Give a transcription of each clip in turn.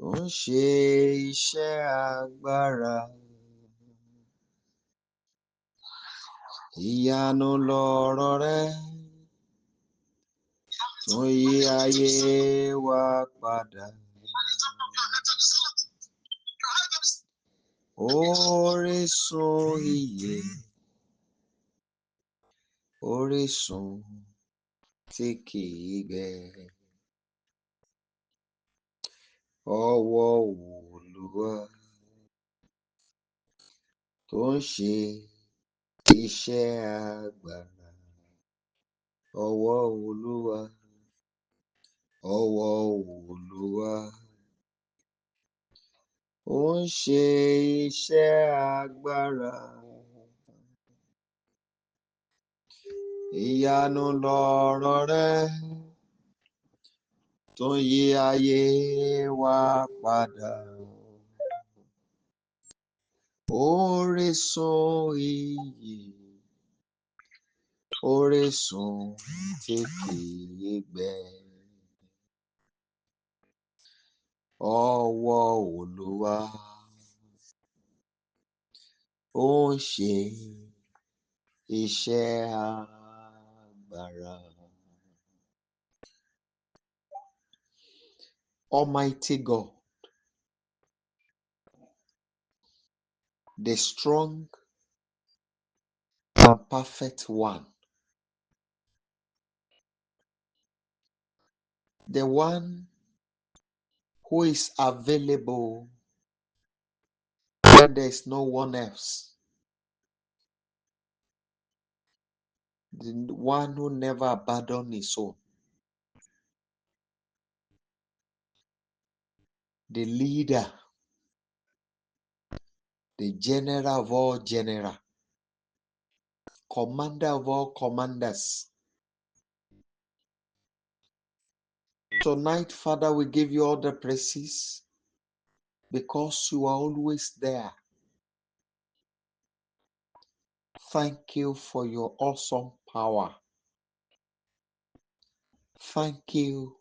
tó ń ṣe iṣẹ́ agbára. Ìyanu lọ̀rọ̀ rẹ tó yí ayé wa padà. Orísun ìyè, orísun tí kìí gbẹ. Ọwọ́ Olúwa tó ń ṣe iṣẹ́ agbára. Ọwọ́ Olúwa, ọwọ́ Olúwa ó ń ṣe iṣẹ́ agbára. Ìyanu lọ̀rọ̀ rẹ tó ń yí ayé wa padà. Orísun ìyè, orísun tí kìí gbẹ. Ọwọ́ Olúwa ó ń ṣe iṣẹ́ agbára. Almighty God, the strong and perfect one, the one who is available when there is no one else, the one who never abandoned his own, the leader, the general of all generals, commander of all commanders. Tonight, Father, we give you all the praises because you are always there. Thank you for your awesome power. Thank you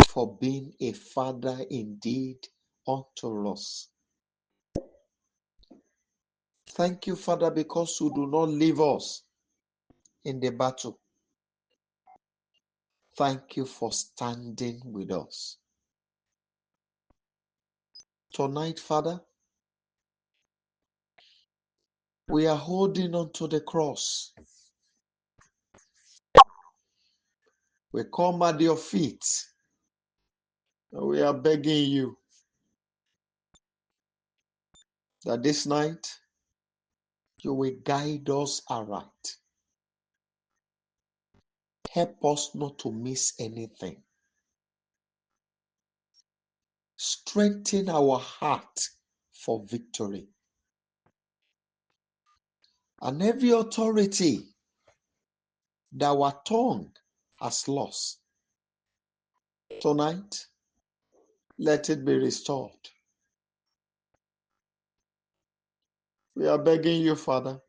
for being a father indeed unto us. Thank you, Father, because you do not leave us in the battle. Thank you for standing with us. Tonight, Father, we are holding on to the cross. We come at your feet and we are begging you that this night you will guide us aright. Help us not to miss anything. Strengthen our heart for victory. And every authority that our tongue has lost, tonight, let it be restored. We are begging you, Father,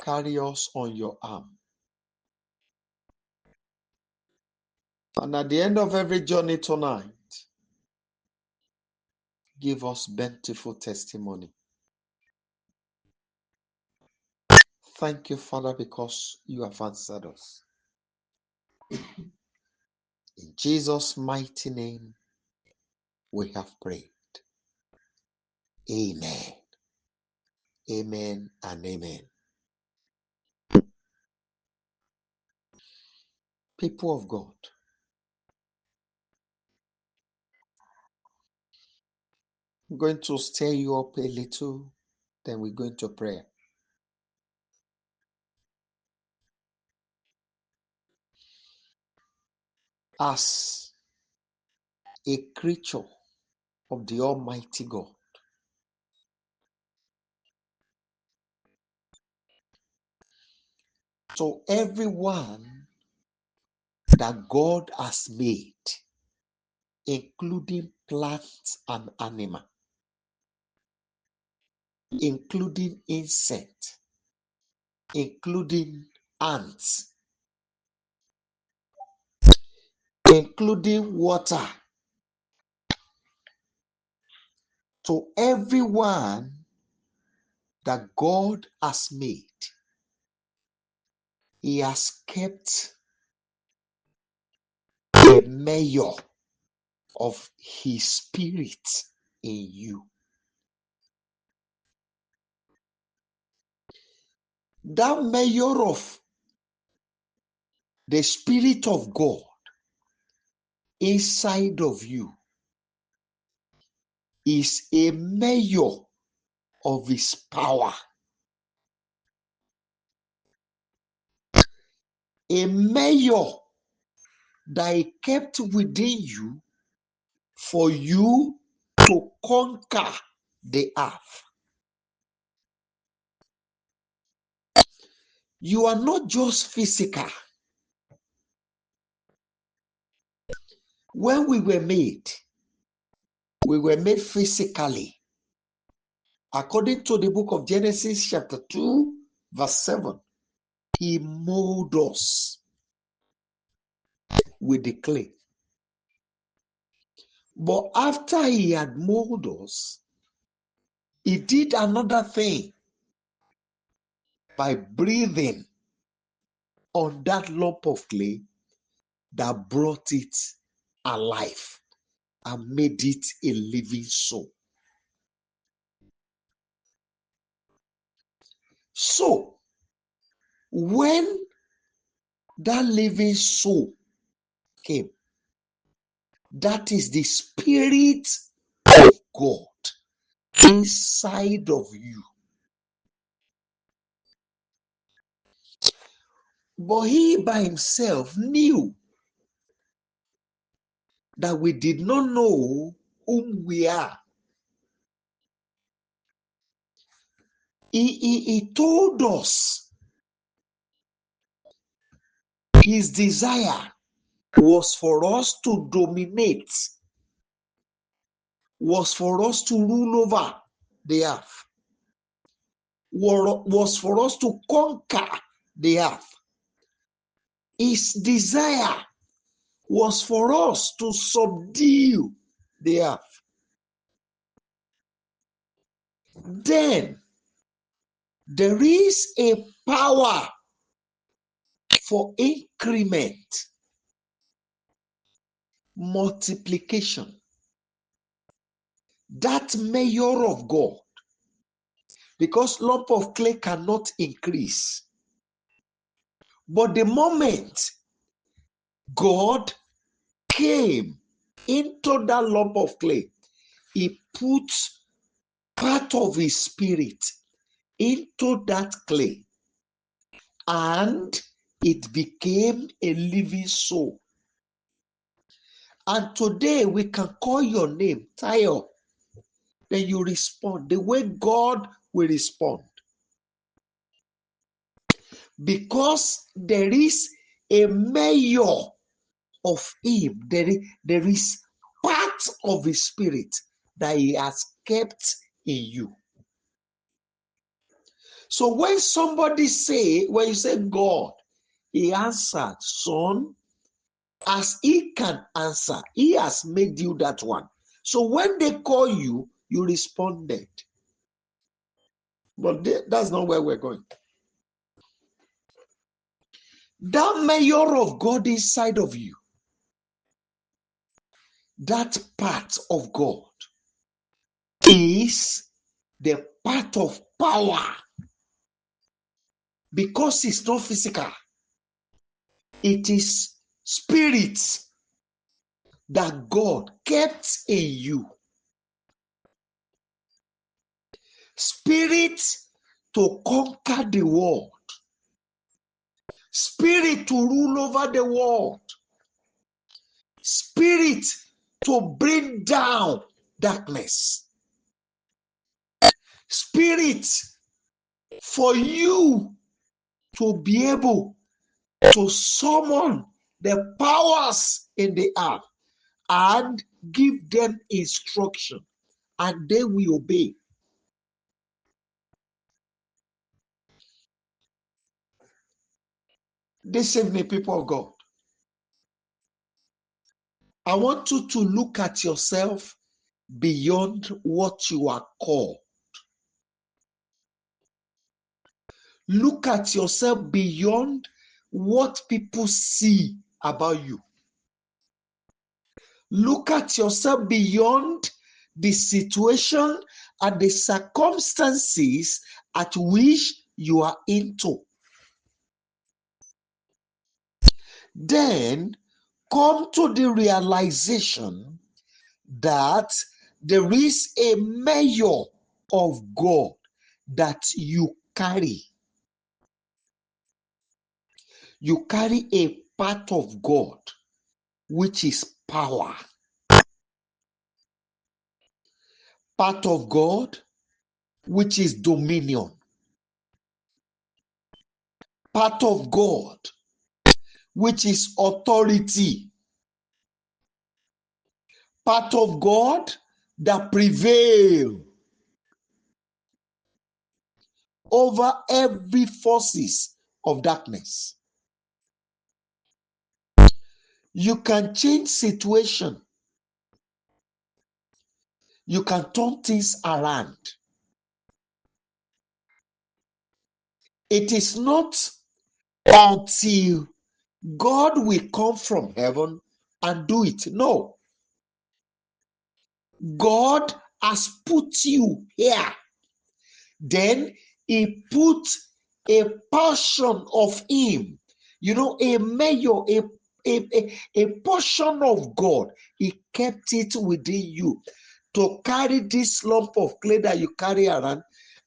carry us on your arm. And at the end of every journey tonight, give us bountiful testimony. Thank you, Father, because you have answered us. In Jesus' mighty name, we have prayed. Amen. Amen and amen. People of God, I'm going to stir you up a little, then we're going to pray. As a creature of the Almighty God, so everyone that God has made, including plants and animals, including insects, including ants, including water, to everyone that God has made, He has kept a measure of His Spirit in you. That measure of the Spirit of God inside of you is a measure of His power, a measure that He kept within you for you to conquer the earth. You are not just physical. When we were made physically. According to the book of Genesis chapter 2, verse 7, He molded us with the clay. But after He had molded us, He did another thing by breathing on that lump of clay that brought it alive and made it a living soul. So, when that living soul came, that is the Spirit of God inside of you. But He by Himself knew that we did not know whom we are. He told us His desire was for us to dominate, was for us to rule over the earth, was for us to conquer the earth. His desire was for us to subdue the earth. Then there is a power for increment, multiplication. That measure of God, because lump of clay cannot increase. But the moment God came into that lump of clay, He put part of His Spirit into that clay, and it became a living soul. And today we can call your name, Tayo. Then you respond the way God will respond. Because there is a measure of Him, there is part of His Spirit that He has kept in you. So when when you say God, He answered, son, as He can answer, He has made you that one. So when they call you, you responded. But that's not where we're going. That measure of God inside of you, that part of God, is the part of power, because it's not physical. It is spirit that God kept in you. Spirit to conquer the world. Spirit to rule over the world. Spirit to bring down darkness. Spirit for you to be able to summon the powers in the earth and give them instruction, and they will obey. This evening, people of God, I want you to look at yourself beyond what you are called. Look at yourself beyond what people see about you. Look at yourself beyond the situation and the circumstances at which you are into. Then come to the realization that there is a measure of God that you carry. You carry a part of God, which is power. Part of God, which is dominion. Part of God, which is authority. Part of God that prevail over every forces of darkness. You can change situation. You can turn things around. It is not until God will come from heaven and do it. No. God has put you here. Then he put a portion of him, a measure, a portion of God. He kept it within you to carry this lump of clay that you carry around,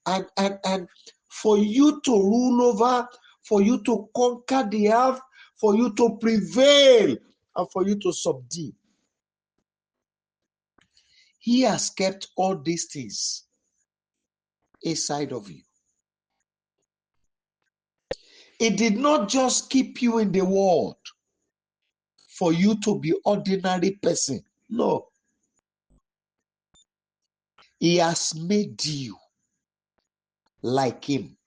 and for you to rule over, for you to conquer the earth, for you to prevail, and for you to subdue. He has kept all these things inside of you. It did not just keep you in the world for you to be ordinary person. No. He has made you like him.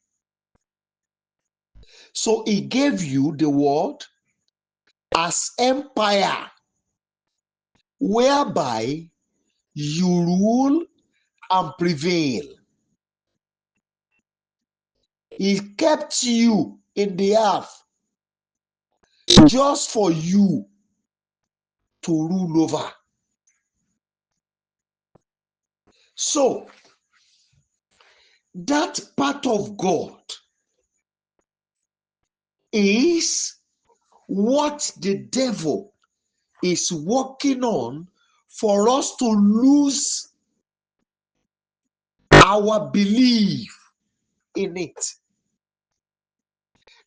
So he gave you the world as empire, whereby you rule and prevail. He kept you in the earth just for you to rule over. So, that part of God is what the devil is working on for us to lose our belief in it.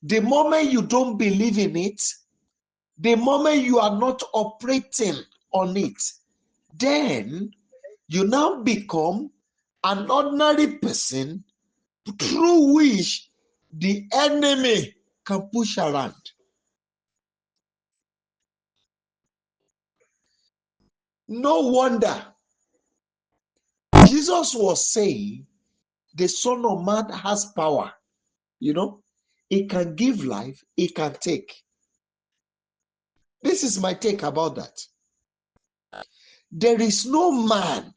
The moment you don't believe in it, the moment you are not operating on it, then you now become an ordinary person through which the enemy can push around. No wonder Jesus was saying the Son of Man has power. He can give life, he can take. This is my take about that. There is no man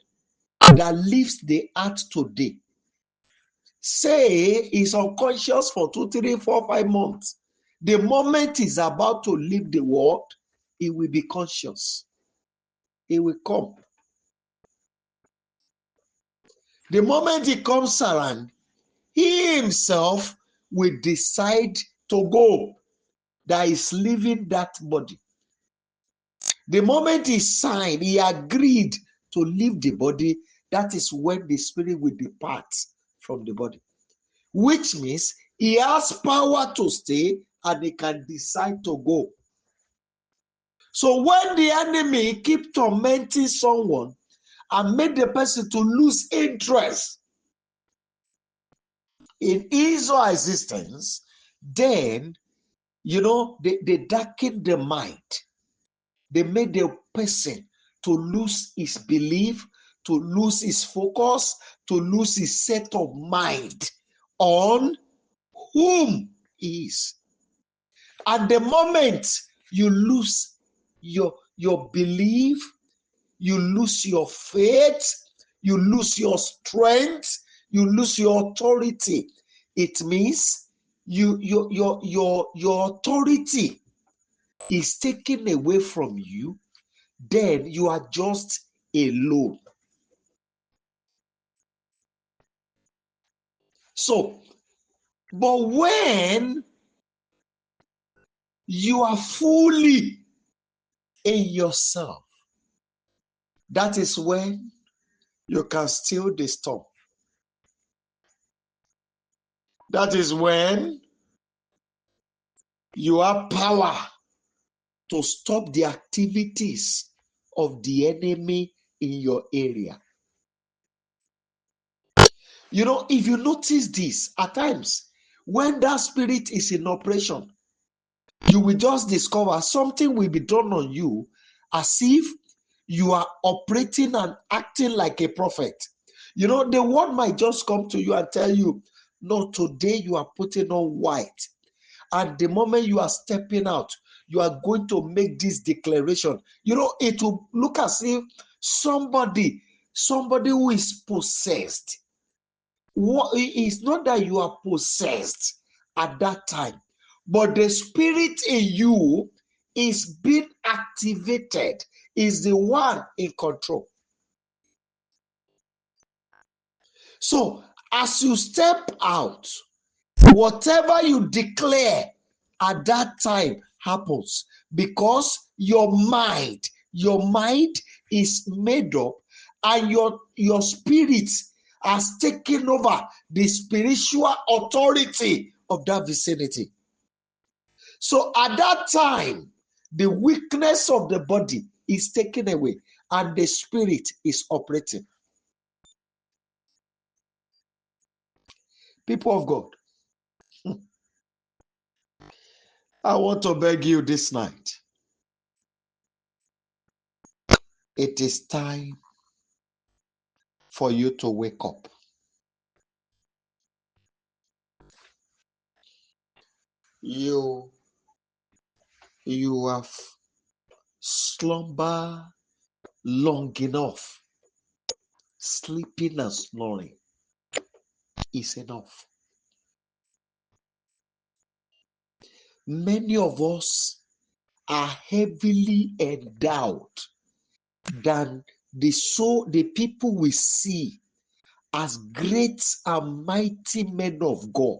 that leaves the earth today, say he's unconscious for 2, 3, 4, 5 months. The moment he's about to leave the world, he will be conscious. He will come. The moment he comes around, he himself will decide to go, that is leaving that body. The moment he signed, he agreed to leave the body, that is when the spirit will depart from the body. Which means he has power to stay and he can decide to go. So when the enemy keep tormenting someone and make the person to lose interest in his or her existence, then, they darken the mind. They made the person to lose his belief, to lose his focus, to lose his set of mind on whom he is. And the moment you lose your belief, you lose your faith, you lose your strength, you lose your authority. It means your authority is taken away from you, then you are just alone. So, but when you are fully in yourself, that is when you can still the storm. That is when you have power to stop the activities of the enemy in your area. You know, if you notice this, at times, when that spirit is in operation, you will just discover something will be done on you as if you are operating and acting like a prophet. You know, the word might just come to you and tell you, no, today you are putting on white. And the moment you are stepping out, you are going to make this declaration. You know, it will look as if somebody who is possessed. It's not that you are possessed at that time, but the spirit in you is being activated, is the one in control. So as you step out, whatever you declare at that time happens, because your mind is made up, and your spirit has taken over the spiritual authority of that vicinity. So at that time, the weakness of the body is taken away and the spirit is operating. People of God, I want to beg you this night. It is time for you to wake up. You have slumbered long enough. Sleeping and snoring is enough. Many of us are heavily endowed than the people we see as great and mighty men of God.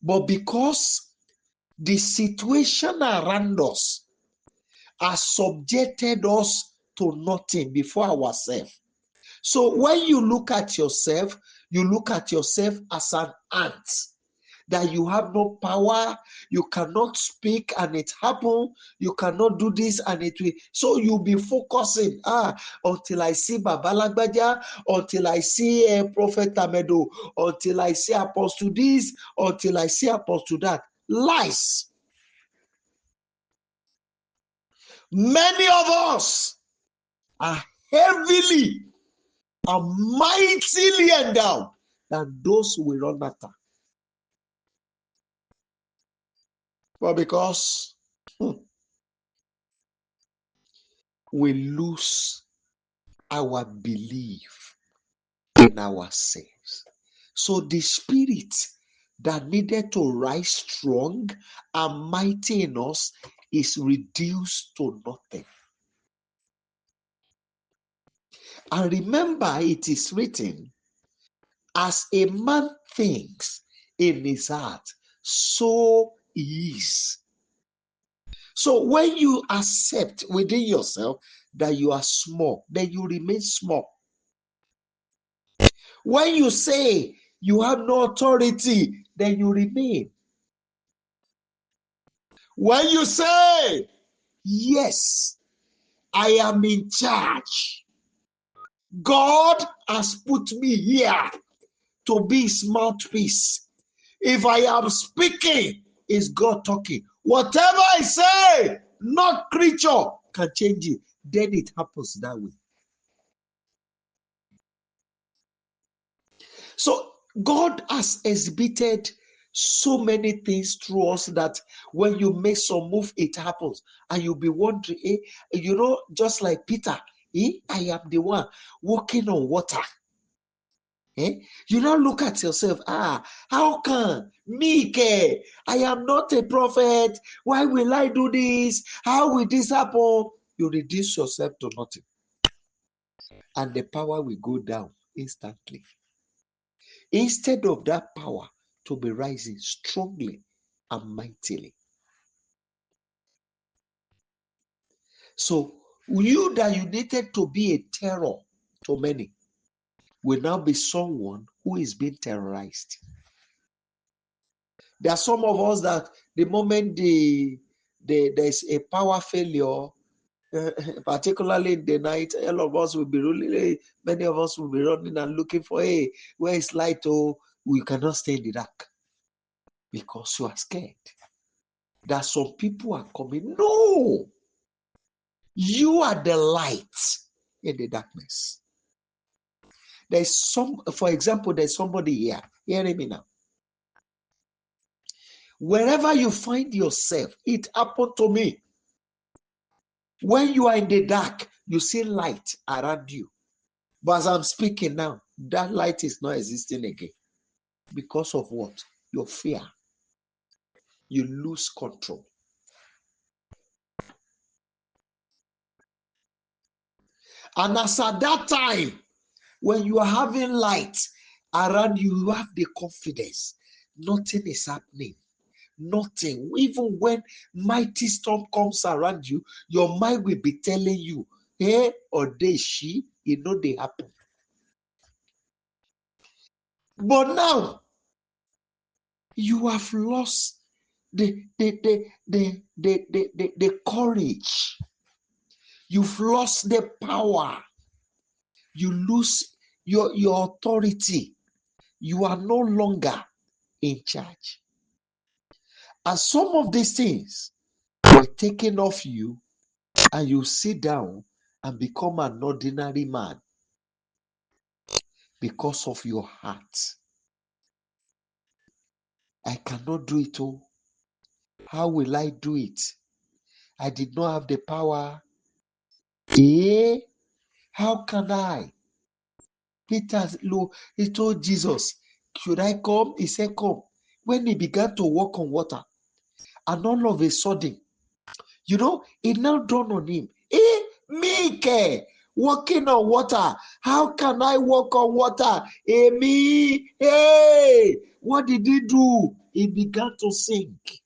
But because the situation around us has subjected us to nothing before ourselves. So when you look at yourself as an ant, that you have no power, you cannot speak and it happens, you cannot do this and it will. So you'll be focusing, until I see Babalagbaja, until I see Prophet Tamedo, until I see Apostle this, until I see Apostle that. Lies. Many of us are heavily and mightily endowed than those who will not matter. But because we lose our belief in ourselves. So the spirit that needed to rise strong and mighty in us is reduced to nothing. And remember, it is written, as a man thinks in his heart, so he is. So when you accept within yourself that you are small, then you remain small. When you say you have no authority, then you remain. When you say, yes, I am in charge, God has put me here to be his mouthpiece. If I am speaking, it's God talking. Whatever I say, no creature can change it. Then it happens that way. So God has exhibited so many things through us that when you make some move, it happens. And you'll be wondering, just like Peter, I am the one walking on water. You now look at yourself, how can me care? I am not a prophet. Why will I do this? How will this happen? You reduce yourself to nothing. And the power will go down instantly. Instead of that power to be rising strongly and mightily. So you that you needed to be a terror to many will now be someone who is being terrorized. There are some of us that the moment there's a power failure, particularly in the night, all of us will be really, many of us will be running and looking for, hey, where is light? Oh, we cannot stay in the dark because you are scared that some people are coming. No, you are the light in the darkness. For example, there's somebody here. Hearing me now. Wherever you find yourself, it happened to me. When you are in the dark, you see light around you. But as I'm speaking now, that light is not existing again. Because of what? Your fear. You lose control. And as at that time, when you are having light around you, you have the confidence. Nothing is happening. Nothing. Even when mighty storm comes around you, your mind will be telling you, hey, or they, she, they happen. But now, you have lost the courage. You've lost the power. You lose your authority. You are no longer in charge. And some of these things were taken off you, and you sit down and become an ordinary man because of your heart. I cannot do it. Oh, how will I do it? I did not have the power. How can I? Peter, he told Jesus, should I come? He said, come. When he began to walk on water, and all of a sudden, it now dawned on him, me, walking on water. How can I walk on water? Me, hey, what did he do? He began to sink.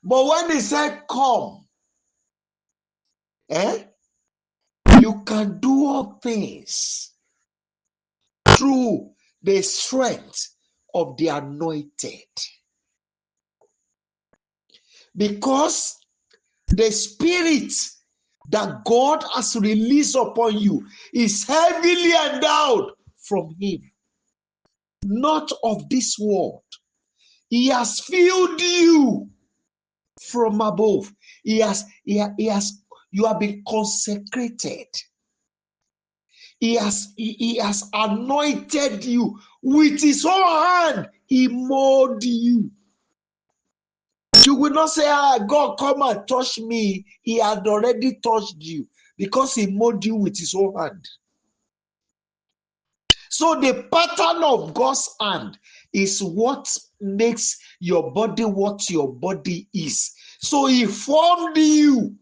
But when he said, come, you can do all things through the strength of the anointed. Because the spirit that God has released upon you is heavily endowed from him, not of this world. He has filled you from above. You have been consecrated. He has anointed you with his own hand. He molded you. You will not say, God, come and touch me. He had already touched you because he molded you with his own hand. So the pattern of God's hand is what makes your body what your body is. So he formed you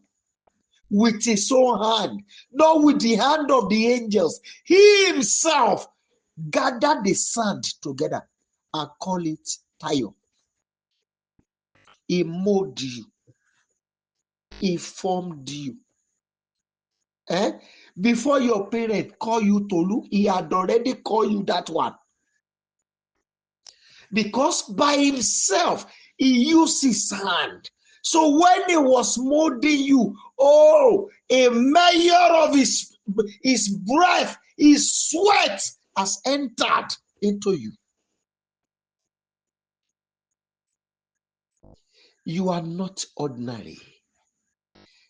with his own hand, not with the hand of the angels. He himself gathered the sand together and call it tire. He molded you. He formed you. Before your parent call you Tolu, he had already called you that one. Because by himself, he used his hand. So when he was molding you, a measure of his breath, his sweat has entered into you. You are not ordinary.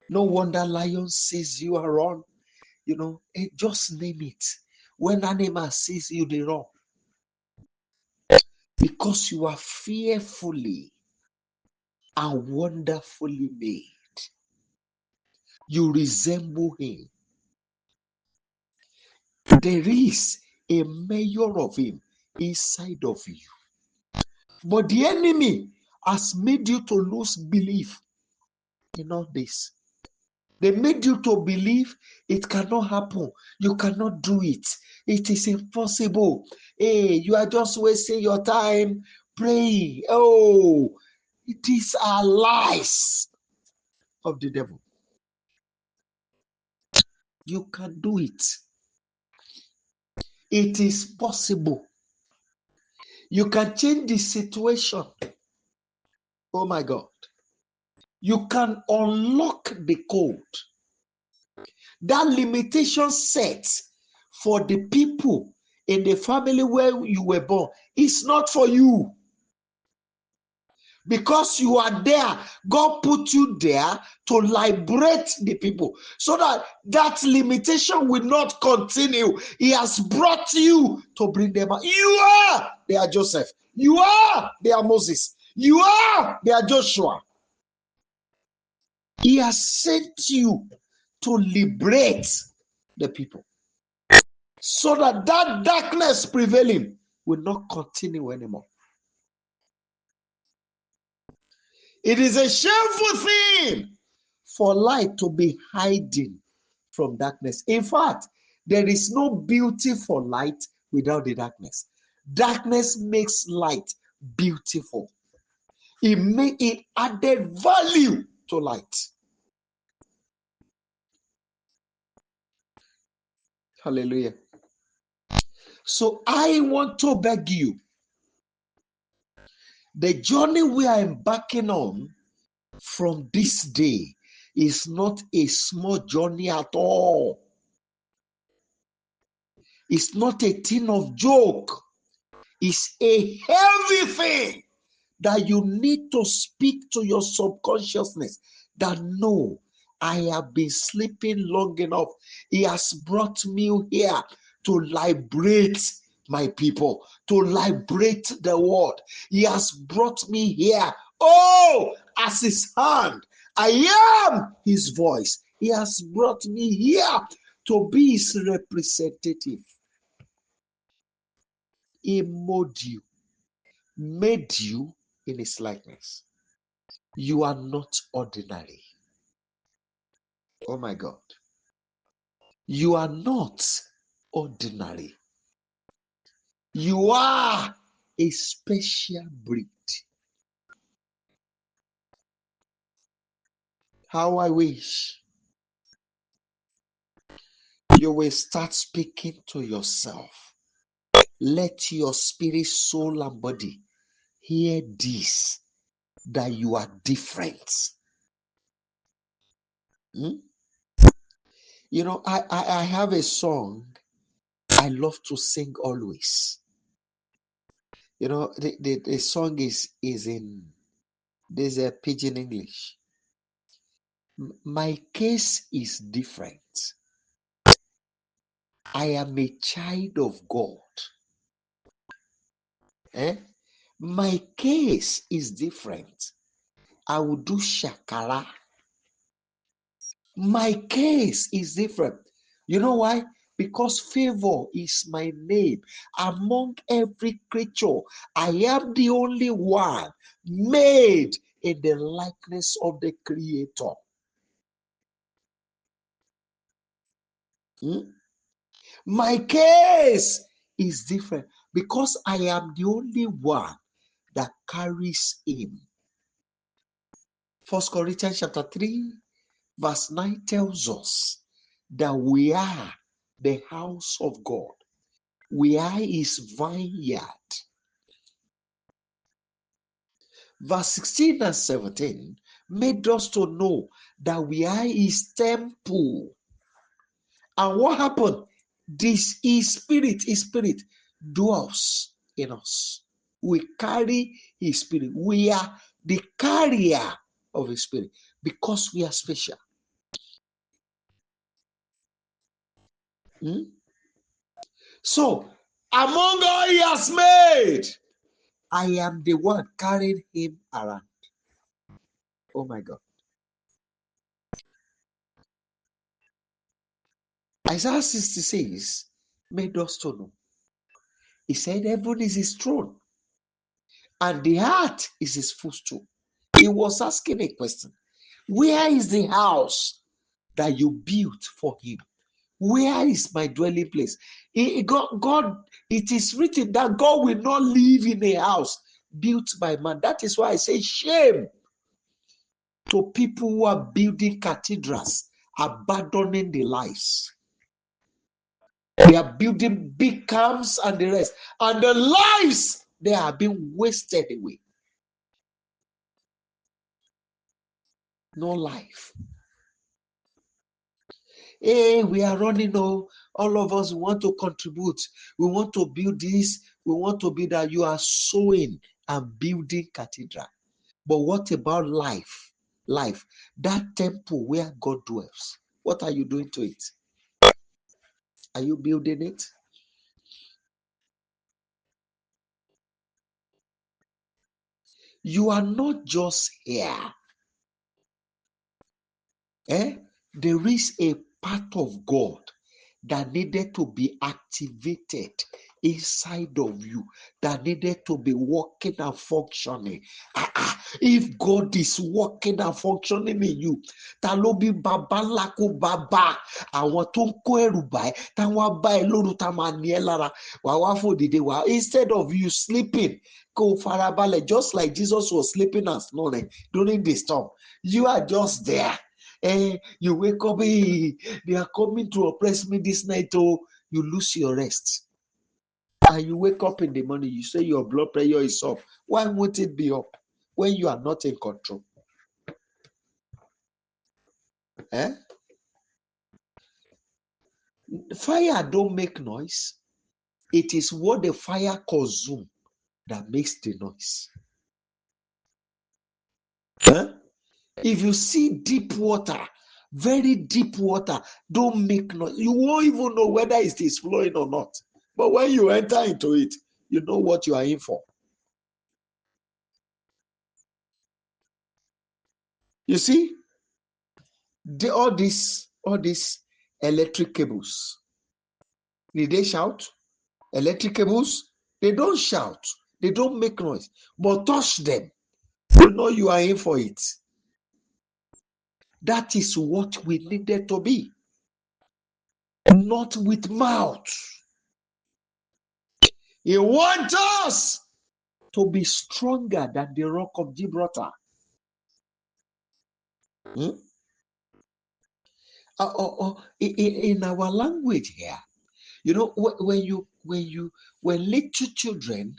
No wonder lion says you are wrong. Just name it. When animal sees you, they run. because you are fearfully and wonderfully made. You resemble him. There is a measure of him inside of you. But the enemy has made you to lose belief in all this. They made you to believe it cannot happen. You cannot do it. It is impossible. Hey, you are just wasting your time praying. Oh, it is a lies of the devil. You can do it. It is possible. You can change the situation. Oh my God. You can unlock the code. That limitation set for the people in the family where you were born is not for you. Because you are there, God put you there to liberate the people so that that limitation will not continue. He has brought you to bring them out. You are their Joseph. You are their Moses. You are their Joshua. He has sent you to liberate the people so that that darkness prevailing will not continue anymore. It is a shameful thing for light to be hiding from darkness. In fact, there is no beauty for light without the darkness. Darkness makes light beautiful. It added value to light. Hallelujah. So I want to beg you, the journey we are embarking on from this day is not a small journey at all. It's not a thing of joke. It's a heavy thing that you need to speak to your subconsciousness that no, I have been sleeping long enough. He has brought me here to liberate my people, to liberate the world. He has brought me here. Oh, as his hand, I am his voice. He has brought me here to be his representative. He made you in his likeness. You are not ordinary. Oh my God. You are not ordinary. You are a special breed. How I wish you will start speaking to yourself. Let your spirit, soul, and body hear this, that you are different. Hmm? You know, I have a song I love to sing always. You know, the song is in there's a pidgin English. My case is different. I am a child of God. Eh? My case is different. I will do shakara. My case is different. You know why? Because favor is my name. Among every creature, I am the only one made in the likeness of the Creator. Hmm? My case is different because I am the only one that carries him. 1 Corinthians chapter 3, verse 9 tells us that we are the house of God. We are his vineyard. Verse 16 and 17 made us to know that we are his temple. And what happened? This his spirit dwells in us. We carry his spirit. We are the carrier of his spirit because we are special. Hmm? So, among all he has made, I am the one carrying him around. Oh my God. Isaiah 66 made us to know. He said, heaven is his throne, and the earth is his footstool. He was asking a question. Where is the house that you built for him? Where is my dwelling place? God, it is written that God will not live in a house built by man. That is why I say shame to people who are building cathedrals, abandoning the lives. They are building big camps and the rest. And the lives, they are being wasted away. No life. Hey, we are running, all of us want to contribute. We want to build this. We want to build that. You are sowing and building cathedral. But what about life? Life, that temple where God dwells. What are you doing to it? Are you building it? You are not just here. There is a part of God that needed to be activated inside of you, that needed to be working and functioning. If God is working and functioning in you, ta ló bí bàbá ńlá kó bàbá àwọn tó ń kó ẹrù bá ẹ táwọn bá ẹ lóru tá máa ní ẹ lára wà wá fòdìdé wà instead of you sleeping kó farabalẹ̀ just like Jesus was sleeping and snoring during the storm. You are just there. You wake up, they are coming to oppress me this night, you lose your rest. And you wake up in the morning, you say your blood pressure is up. Why won't it be up when you are not in control? Fire don't make noise. It is what the fire consumes that makes the noise. If you see deep water, very deep water, don't make noise. You won't even know whether it is flowing or not. But when you enter into it, you know what you are in for. You see, all these electric cables, did they shout? Electric cables, they don't shout, they don't make noise, but touch them, you know you are in for it. That is what we needed to be, not with mouth. He wants us to be stronger than the rock of Gibraltar. In our language here, you know, when little children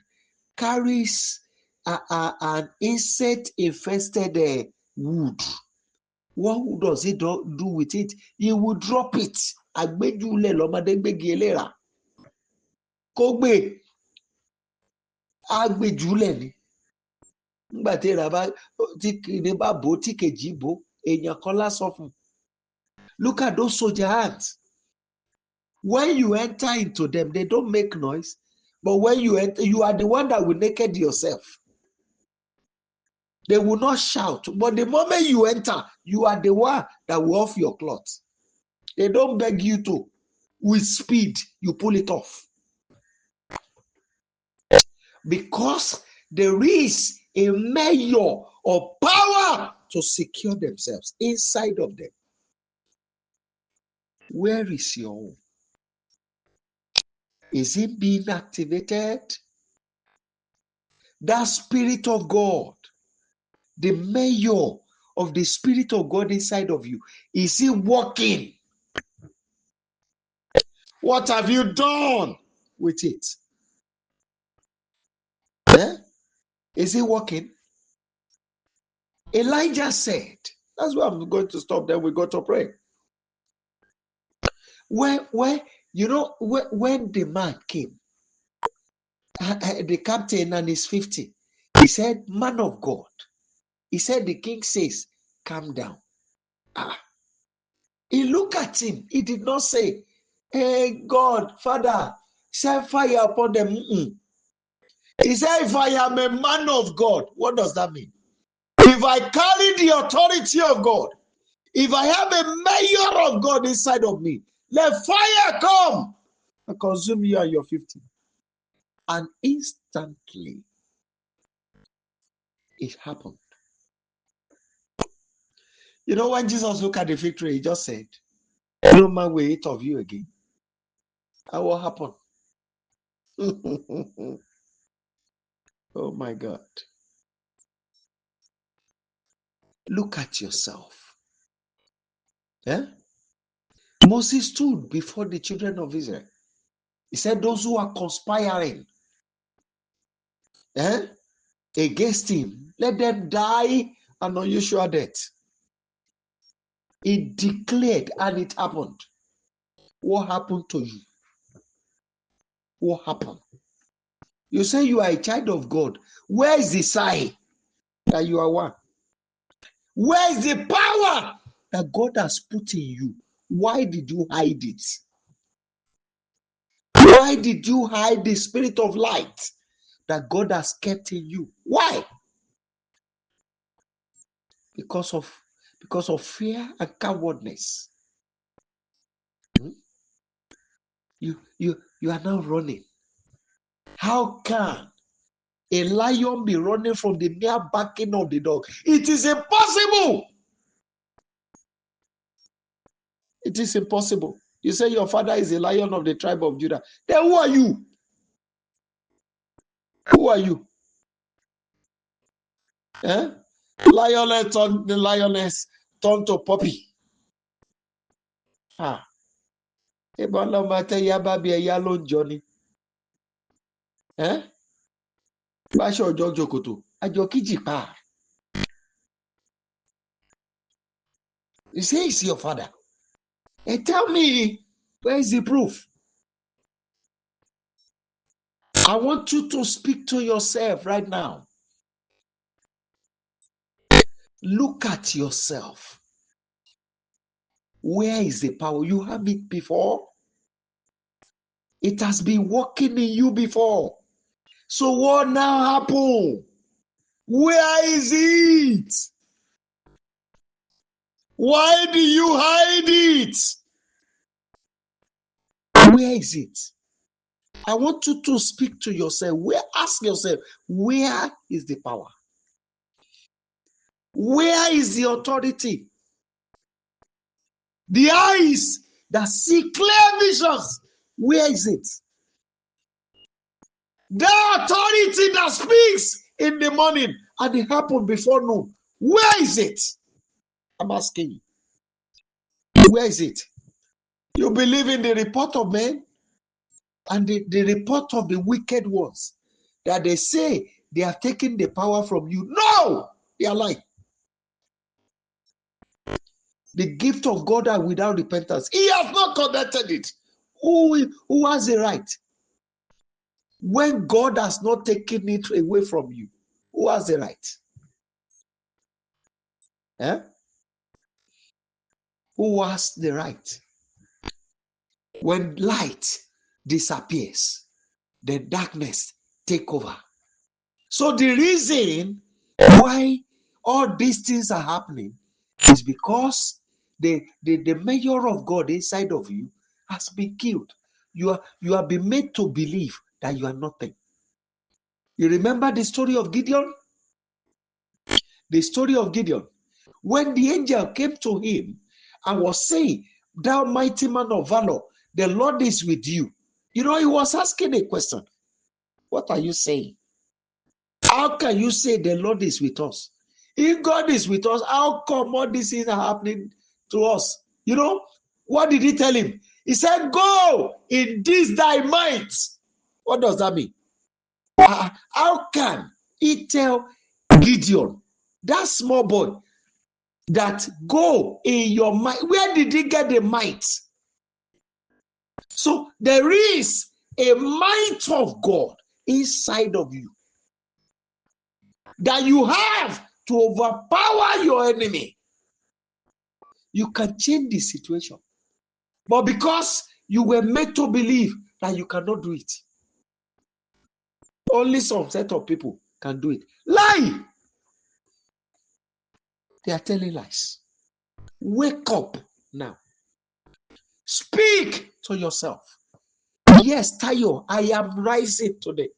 carries an insect-infested wood, what does it do with it? He will drop it. Agbejule lomade gbegi elera. Kogbe. Agbejule ni. Nígbà tí èèrà bá tí kìíní bá bò tí kejì bò èèyàn kan lásán fún. Look at those soldier ants. When you enter into them, they don't make noise. But when you enter, you are the one that will naked yourself. They will not shout. But the moment you enter, you are the one that will off your clothes. They don't beg you to. With speed, you pull it off. Because there is a measure of power to secure themselves inside of them. Where is your own? Is it being activated? That Spirit of God, the measure of the Spirit of God inside of you, is it working? What have you done with it? Is it working? Elijah said, that's why I'm going to stop there. We got to pray. When the man came, the captain and his 50, he said, man of God. He said, the king says, calm down. He looked at him. He did not say, hey, God, Father, send fire upon them. He said, if I am a man of God, what does that mean? If I carry the authority of God, if I have a mayor of God inside of me, let fire come and consume you and your 50. And instantly, it happened. You know, when Jesus looked at the victory, he just said, no man will eat of you again. And what happened? Oh my God. Look at yourself. Eh? Moses stood before the children of Israel. He said, those who are conspiring against him, let them die an unusual death. He declared and it happened. What happened to you? What happened? You say you are a child of God. Where is the sign that you are one? Where is the power that God has put in you? Why did you hide it? Why did you hide the spirit of light that God has kept in you? Why? Because of fear and cowardness. You are now running. How can a lion be running from the mere barking of the dog? It is impossible. It is impossible. You say your father is a lion of the tribe of Judah. Then who are you? Who are you? Eh? The lioness turned to puppy. Ah. Johnny. Eh? Basho Jokoto. Ajokiji pa. You say it's your father. And tell me, where is the proof? I want you to speak to yourself right now. Look at yourself. Where is the power? You have it before. It has been working in you before. So what now happened? Where is it? Why do you hide it? Where is it? I want you to speak to yourself. Ask yourself, where is the power? Where is the authority? The eyes that see clear visions. Where is it? The authority that speaks in the morning and it happened before noon. Where is it? I'm asking you. Where is it? You believe in the report of men and the report of the wicked ones that they say they have taken the power from you. No! They are lying. The gift of God are without repentance. He has not connected it. Who has the right? When God has not taken it away from you, who has the right? Eh? Who has the right? When light disappears, the darkness take over. So the reason why all these things are happening is because the measure of God inside of you has been killed. You have been made to believe that you are nothing. You remember the story of Gideon? The story of Gideon. When the angel came to him and was saying, thou mighty man of valor, the Lord is with you. You know, he was asking a question. What are you saying? How can you say the Lord is with us? If God is with us, how come all these things are happening to us? You know, what did he tell him? He said, go in this thy might. What does that mean? How can he tell Gideon, that small boy, that go in your might? Where did he get the might? So there is a might of God inside of you that you have to overpower your enemy. You can change the situation. But because you were made to believe that you cannot do it, Only some set of people can do it. Lie! They are telling lies. Wake up now. Speak to yourself. Yes, Tayo, I am rising today.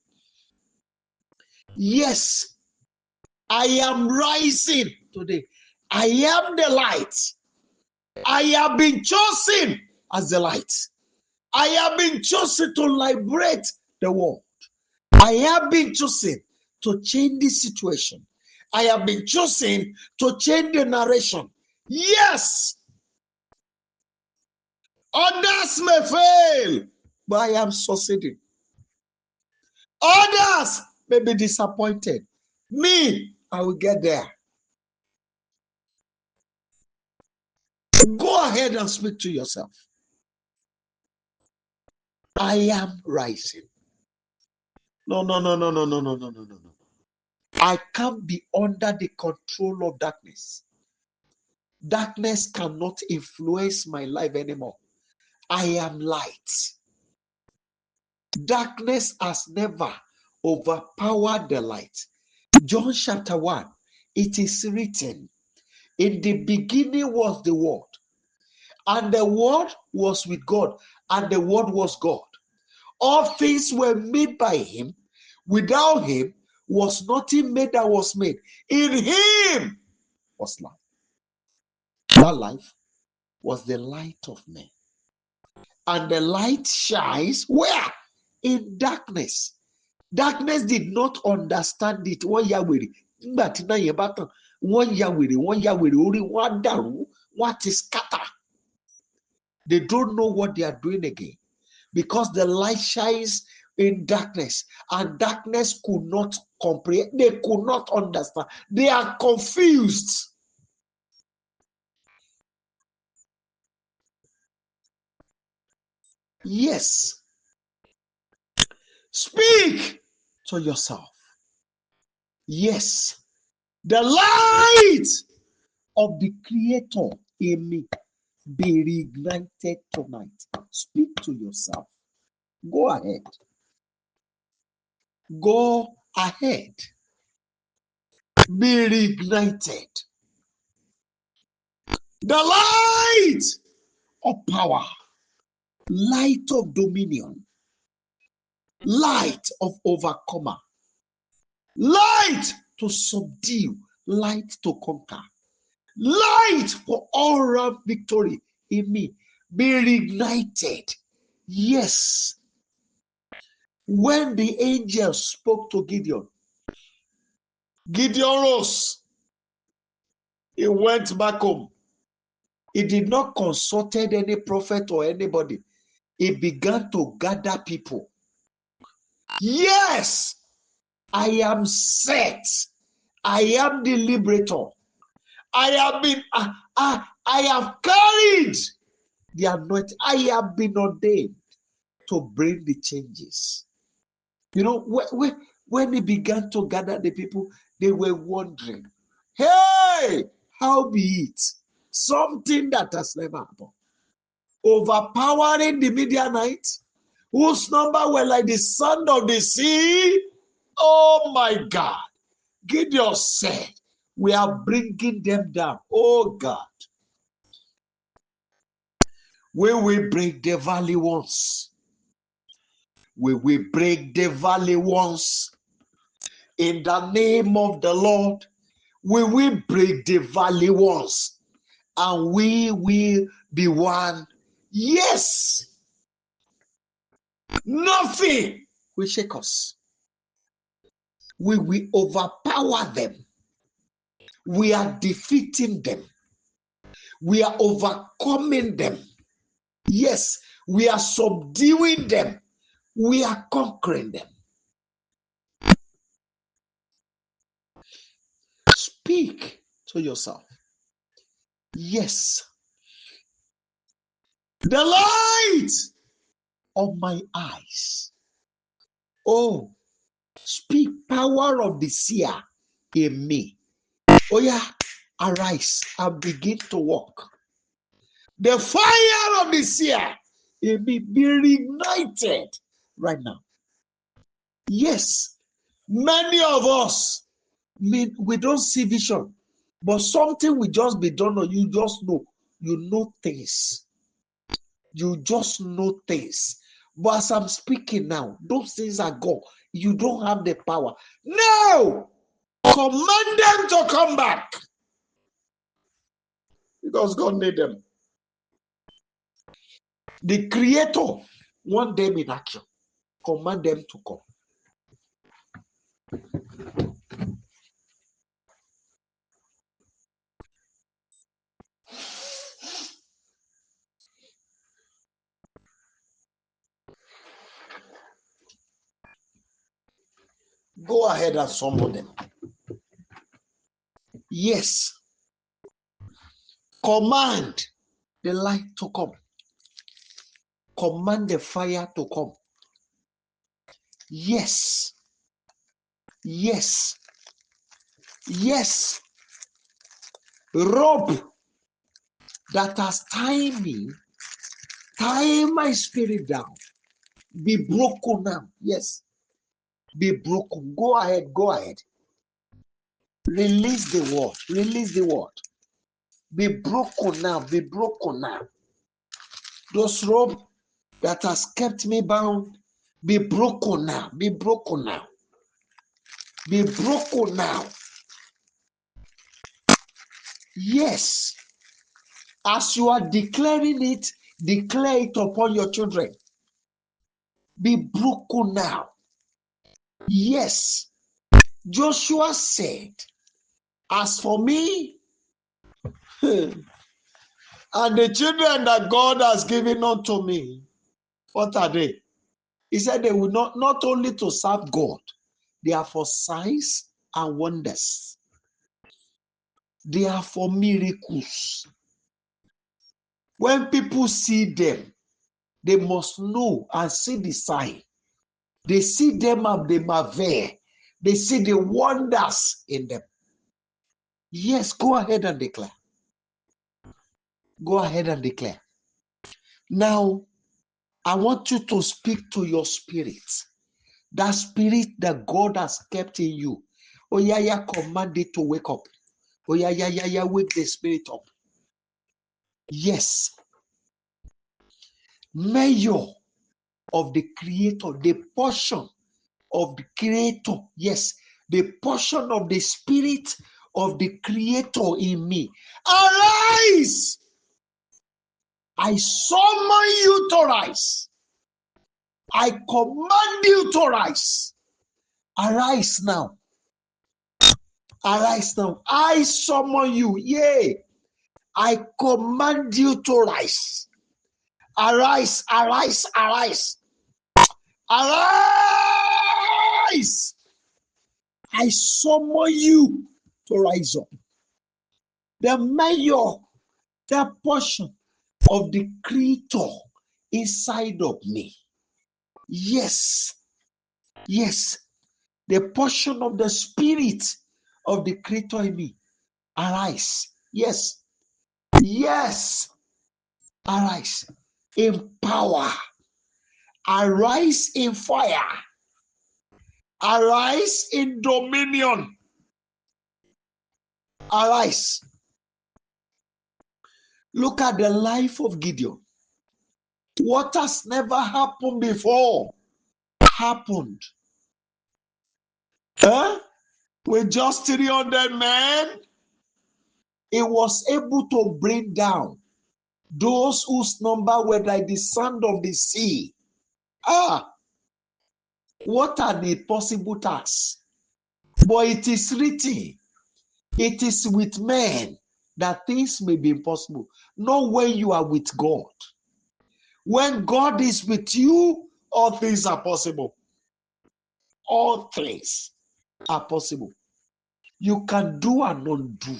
Yes, I am rising today. I am the light. I have been chosen as the light. I have been chosen to liberate the world. I have been chosen to change this situation. I have been chosen to change the narration. Yes, others may fail, but I am succeeding. Others may be disappointed. Me, I will get there. Go ahead and speak to yourself. I am rising. No. I can't be under the control of darkness. Darkness cannot influence my life anymore. I am light. Darkness has never overpowered the light. John chapter 1, it is written, in the beginning was the Word, and the Word was with God, and the Word was God. All things were made by him. Without him was nothing made that was made. In him was life. That life was the light of men. And the light shines where? In darkness. Darkness did not understand it. One Yahweh. One Yahweh, one Daru, what is scatter. They don't know what they are doing again. Because the light shines in darkness, and darkness could not comprehend. They could not understand. They are confused. Yes. Speak to yourself. Yes. The light of the Creator in me be reignited tonight. Speak to yourself. Go ahead. Go ahead. Be reignited. The light of power, light of dominion, light of overcomer, light to subdue, light to conquer, light for all round victory in me. Be reignited. Yes. When the angel spoke to Gideon, Gideon rose. He went back home. He did not consult any prophet or anybody. He began to gather people. Yes, I am set. I am the liberator. I have carried the anointing. I have been ordained to bring the changes. You know, when he began to gather the people, they were wondering, hey, how be it? Something that has never happened. Overpowering the Midianites, whose number were like the sand of the sea. Oh my God. Gideon said, we are bringing them down. Oh God. We will break the valley once. We will break the valley once. In the name of the Lord, we will break the valley once. And we will be one. Yes. Nothing will shake us. We will overpower them. We are defeating them. We are overcoming them. Yes, we are subduing them. We are conquering them. Speak to yourself. Yes. The light of my eyes. Oh, speak power of the seer in me. Oh yeah, arise and begin to walk. The fire of the seer in me be reignited right now. Yes, Many of us, we don't see vision, but something will just be done, or you just know. You know things. You just know things. But as I'm speaking now, those things are gone. You don't have the power. No! Command them to come back. Because God made them. The Creator want them in action. Command them to come. Go ahead and summon them. Yes. Command the light to come. Command the fire to come. Yes. Yes. Yes. Rope that has tied me, tie my spirit down. Be broken now. Yes. Be broken. Go ahead. Go ahead. Release the word. Release the word. Be broken now. Be broken now. Those rope that has kept me bound, be broken now. Be broken now. Be broken now. Yes. As you are declaring it, declare it upon your children. Be broken now. Yes. Joshua said, as for me and the children that God has given unto me, what are they? He said they will not only to serve God, they are for signs and wonders. They are for miracles. When people see them, they must know and see the sign. They see them and they marvel. They see the wonders in them. Yes, go ahead and declare. Go ahead and declare. Now, I want you to speak to your spirit. That spirit that God has kept in you. Oh, yeah, command it to wake up. Oh, yeah, wake the spirit up. Yes. Mayor of the Creator, the portion of the Creator. Yes, the portion of the Spirit of the Creator in me. Arise! I summon you to rise. I command you to rise. Arise now. Arise now. I summon you. Yea. I command you to rise. Arise, arise, arise. Arise. I summon you to rise up. The mayor, the portion of the Creator inside of me. Yes. Yes. The portion of the Spirit of the Creator in me. Arise. Yes. Yes. Arise in power. Arise in fire. Arise in dominion. Arise. Look at the life of Gideon. What has never happened before happened. With just 300 men, he was able to bring down those whose number were like the sand of the sea. What an impossible task. But it is written, it is with men that things may be impossible. Not when you are with God. When God is with you, all things are possible. All things are possible. You can do and undo.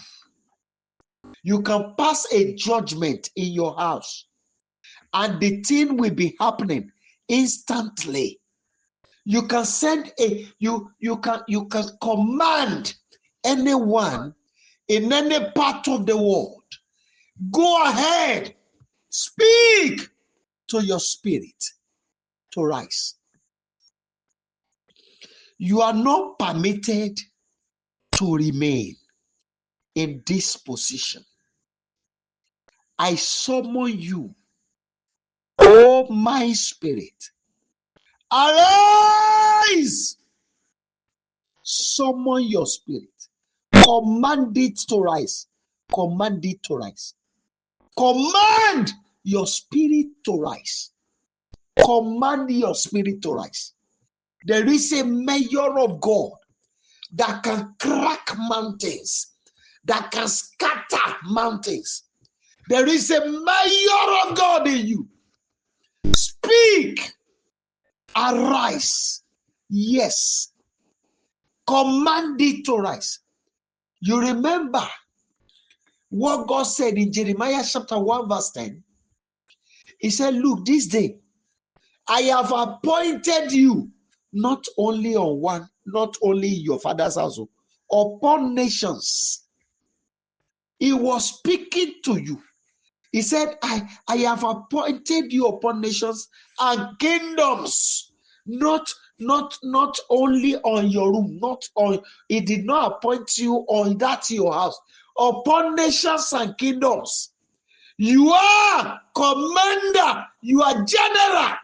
You can pass a judgment in your house, and the thing will be happening instantly. You can send you can command anyone in any part of the world. Go ahead, speak to your spirit to rise. You are not permitted to remain in this position. I summon you, oh my spirit, arise. Summon your spirit. Command it to rise. Command it to rise. Command your spirit to rise. Command your spirit to rise. There is a measure of God that can crack mountains, that can scatter mountains. There is a measure of God in you. Speak. Arise. Yes. Command it to rise. You remember what God said in Jeremiah chapter 1 verse 10? He said, look, this day I have appointed you not only on one, not only your father's household, upon nations. He was speaking to you. He said, I have appointed you upon nations and kingdoms, not only on your room, not on, he did not appoint you on that your house, upon nations and kingdoms. You are commander, you are general.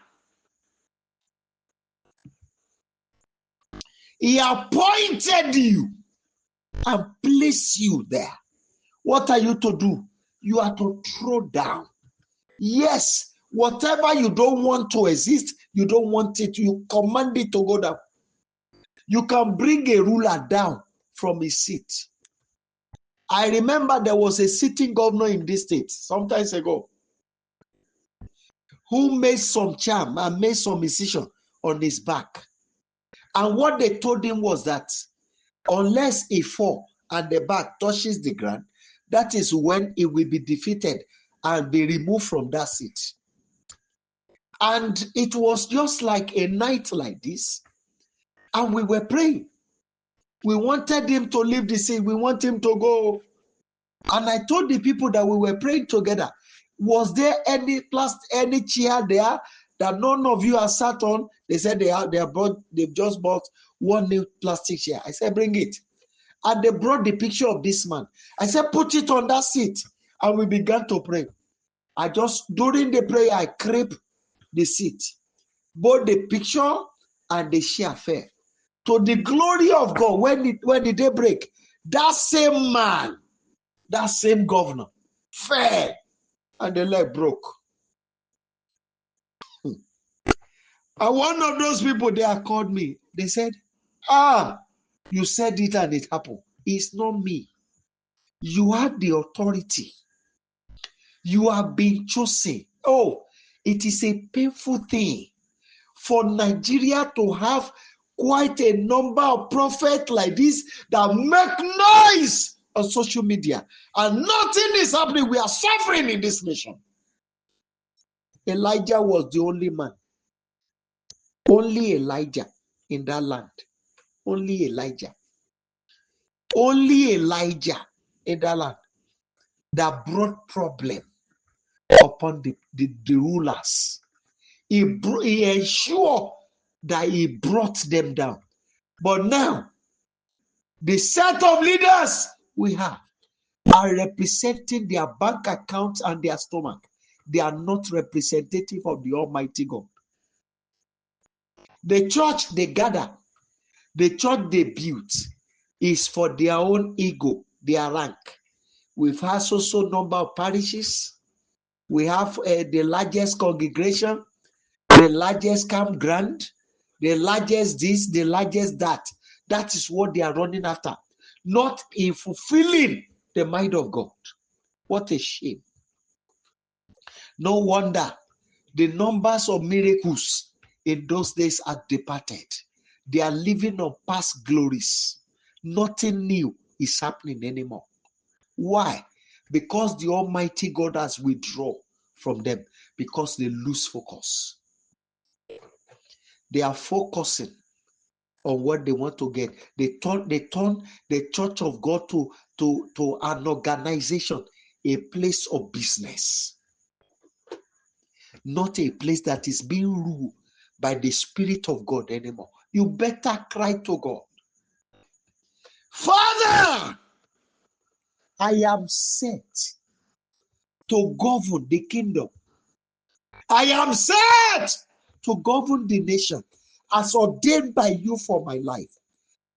He appointed you and placed you there. What are you to do? You are to throw down. Yes, whatever you don't want to exist, you don't want it, you command it to go down. You can bring a ruler down from his seat. I remember there was a sitting governor in this state some time ago who made some charm and made some incision on his back. And what they told him was that unless he fall and the back touches the ground, that is when he will be defeated and be removed from that seat. And it was just like a night like this, and we were praying. We wanted him to leave the seat. We want him to go. And I told the people that we were praying together, was there any chair there that none of you have sat on? They said they've just bought one new plastic chair. I said, bring it. And they brought the picture of this man. I said, put it on that seat. And we began to pray. During the prayer, I crept the seat. Both the picture and the chair fell. To the glory of God, when the day break, that same man, that same governor, fell and the leg broke. And one of those people there called me. They said, you said it and it happened. It's not me. You have the authority. You have been chosen. Oh, it is a painful thing for Nigeria to have quite a number of prophets like this that make noise on social media, and nothing is happening. We are suffering in this nation. Elijah was the only man. Only Elijah in that land. Only Elijah. Only Elijah in that land that brought problem upon the rulers. He ensured that he brought them down. But now, the set of leaders we have are representing their bank accounts and their stomach. They are not representative of the Almighty God. The church they gather, the church they built is for their own ego, their rank. We've had so number of parishes. We have the largest congregation, the largest campground, the largest this, the largest that. That is what they are running after, not in fulfilling the mind of God. What a shame. No wonder the numbers of miracles in those days are departed. They are living on past glories. Nothing new is happening anymore. Why? Because the Almighty God has withdrawn from them, because they lose focus. They are focusing on what they want to get. They turn the church of God to an organization, a place of business, not a place that is being ruled by the Spirit of God anymore. you better cry to God. Father, I am set to govern the kingdom. I am set to govern the nation as ordained by you for my life.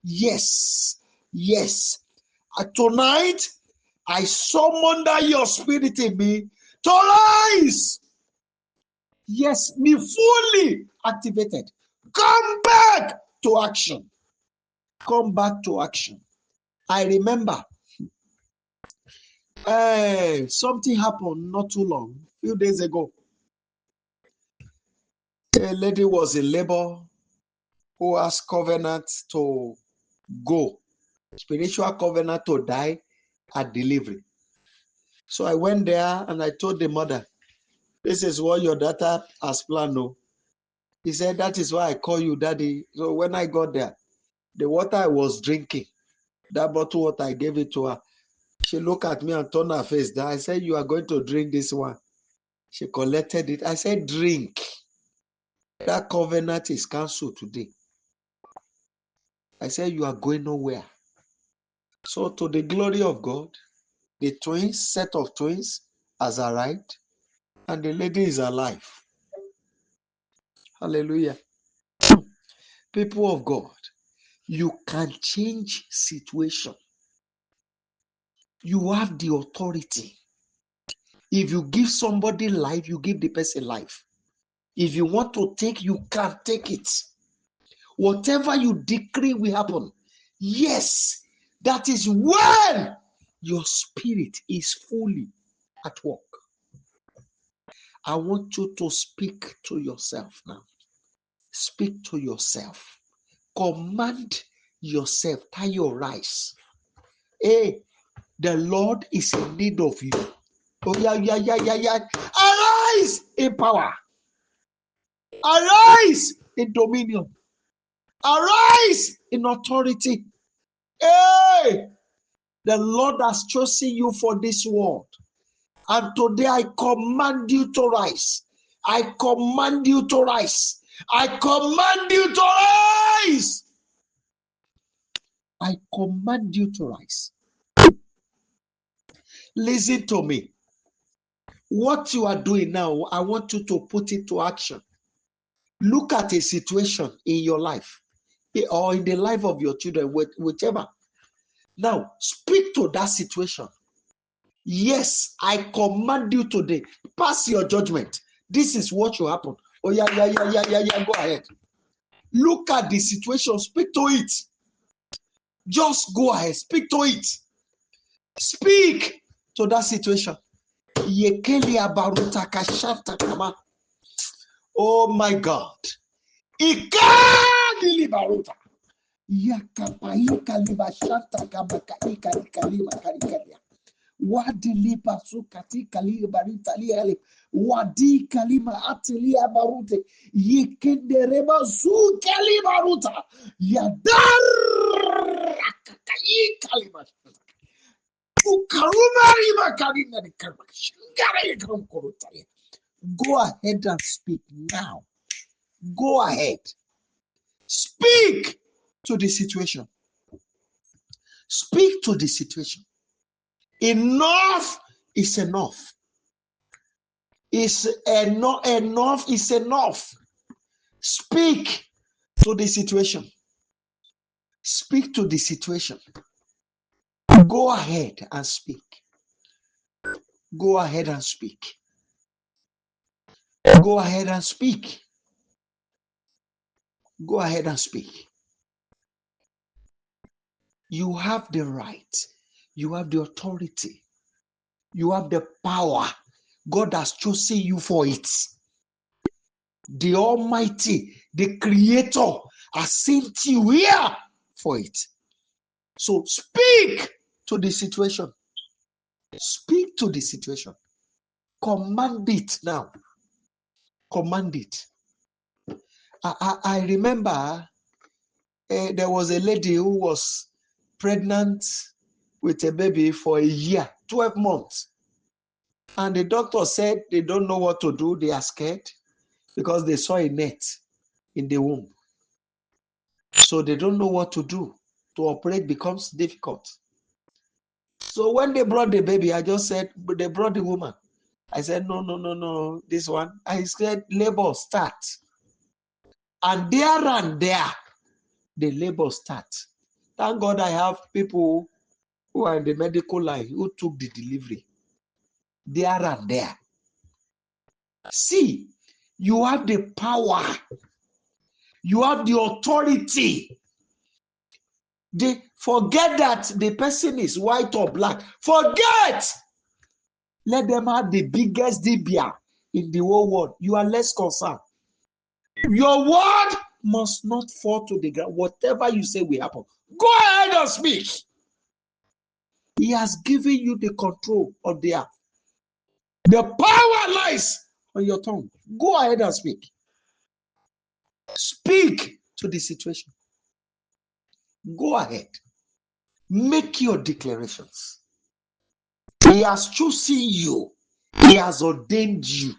Yes, yes. Tonight, I summon that your spirit in me to rise. Yes, be fully activated. Come back to action. Come back to action. I remember something happened not too long, a few days ago. A lady was in labor who has covenant to go, spiritual covenant to die at delivery. So I went there and I told the mother, this is what your daughter has planned. No. He said, that is why I call you daddy. So when I got there, the water I was drinking, that bottle water, I gave it to her. She looked at me and turned her face down. I said, you are going to drink this one. She collected it. I said, drink. That covenant is cancelled today. I said, you are going nowhere. So to the glory of God, the set of twins has arrived and the lady is alive. Hallelujah. People of God, you can change situation. You have the authority. If you give somebody life, you give the person life. If you want to take, you can take it. Whatever you decree will happen. Yes, that is when your spirit is fully at work. I want you to speak to yourself now. Speak to yourself. Command yourself. Tie your eyes. Hey, the Lord is in need of you. Oh, yeah. Arise in power. Arise in dominion. Arise in authority. Hey, the Lord has chosen you for this world. And today I command you to rise. I command you to rise. I command you to rise. I command you to rise. Listen to me. What you are doing now, I want you to put it to action. Look at a situation in your life or in the life of your children, whichever. Now, speak to that situation. Yes, I command you today. Pass your judgment. This is what will happen. Oh, yeah. Go ahead. Look at the situation. Speak to it. Just go ahead. Speak to it. Speak to that situation. Oh my God. Wadilipa sukati kali barita liale wadi kalima atilia barute yikendereba su kali baruta yadar kakai kalima ukaruma riba kalina di karma shingara yekam koruta. Go ahead and speak now. Go ahead. Speak to the situation. Speak to the situation. Enough is enough. Enough is enough. Speak to the situation. Speak to the situation. Go ahead and speak. Go ahead and speak. Go ahead and speak. Go ahead and speak. You have the right. You have the authority. You have the power. God has chosen you for it. The Almighty, the Creator, has sent you here for it. So speak to the situation. Speak to the situation. Command it now. Command it. I remember there was a lady who was pregnant with a baby for a year, 12 months. And the doctor said they don't know what to do. They are scared because they saw a net in the womb. So they don't know what to do. To operate becomes difficult. So when they brought the baby, I just said, but they brought the woman. I said, no, this one. I said, labor start. And there, the labor start. Thank God I have people who are in the medical line who took the delivery. There. See, you have the power. You have the authority. They forget that the person is white or black. Forget. Let them have the biggest dibia in the whole world. You are less concerned. Your word must not fall to the ground. Whatever you say will happen. Go ahead and speak. He has given you the control of the earth. The power lies on your tongue. Go ahead and speak. Speak to the situation. Go ahead. Make your declarations. He has chosen you. He has ordained you.